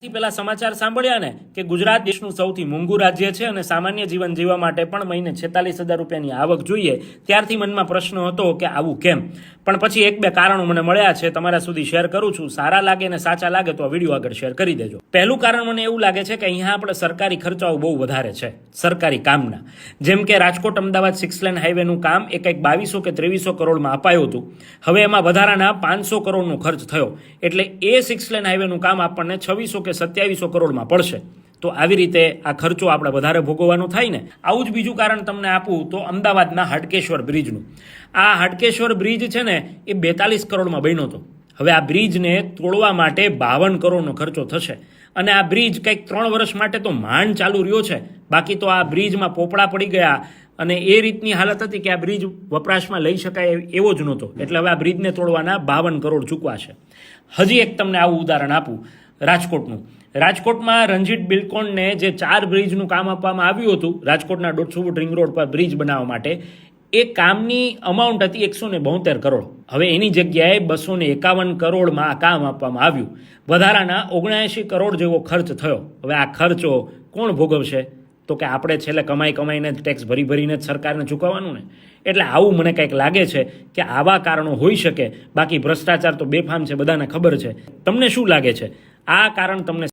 પેલા સમાચાર સાંભળ્યા ને કે ગુજરાત દેશનું સૌથી મોંઘું રાજ્ય છે અને સામાન્ય જીવન જીવવા માટે પણ મહિને 46,000 રૂપિયાની આવક જોઈએ. ત્યારથી મનમાં પ્રશ્ન હતો કે આવું કેમ, પણ પછી એક બે કારણો મને મળ્યા છે, તમારા સુધી શેર કરું છું. સારા લાગે ને સાચા લાગે તો આ વિડીયો આગળ શેર કરી દેજો. પહેલું કારણ મને એવું લાગે છે કે અહીંયા આપણે સરકારી ખર્ચાઓ બહુ વધારે છે સરકારી કામના. જેમ કે રાજકોટ અમદાવાદ 6 લેન હાઈવેનું કામ એ કંઈક 2200 કે 2300 કરોડમાં અપાયું હતું. હવે એમાં વધારાના 500 કરોડનો ખર્ચ થયો, એટલે એ 6 લેન હાઈવેનું કામ આપણને 2600 કે 2700 કરોડમાં પડશે. તો આવી રીતે આ ખર્ચો આપણે વધારે ભોગવવાનો થાય ને. આવું જ બીજું કારણ તમને આપું તો અમદાવાદના હાટકેશ્વર બ્રિજનું. આ હાટકેશ્વર બ્રિજ છે ને એ 42 કરોડમાં બન્યો હતો. હવે આ બ્રિજને તોડવા માટે 52 કરોડનો ખર્ચો થશે અને આ બ્રિજ કંઈક 3 વર્ષ માટે તો માંડ ચાલુ રહ્યો છે. બાકી તો આ બ્રિજમાં પોપડા પડી ગયા અને એ રીતની હાલત હતી કે આ બ્રિજ વપરાશમાં લઈ શકાય એવો જ નહોતો. એટલે હવે આ બ્રિજને તોડવાના 52 કરોડ ચૂકવાશે. હજી એક તમને આવું ઉદાહરણ આપું રાજકોટનું. રાજકોટમાં રણજીત બિલ્ડકોનને જે 4 બ્રિજનું કામ આપવામાં આવ્યું હતું રાજકોટના 150 ફૂટ રિંગ રોડ પર બ્રિજ બનાવવા માટે, એ કામની અમાઉન્ટ હતી 172 કરોડ. હવે એની જગ્યાએ 251 કરોડમાં આ કામ આપવામાં આવ્યું. વધારાના 79 કરોડ જેવો ખર્ચ થયો. હવે આ ખર્ચો કોણ ભોગવશે? તો કે આપણે છેલ્લે કમાઈને ટેક્સ ભરીને જ સરકારને ચૂકવવાનું ને. એટલે આવું મને કંઈક લાગે છે કે આવા કારણો હોઈ શકે. બાકી ભ્રષ્ટાચાર તો બેફામ છે, બધાને ખબર છે. તમને શું લાગે છે આ કારણ તમને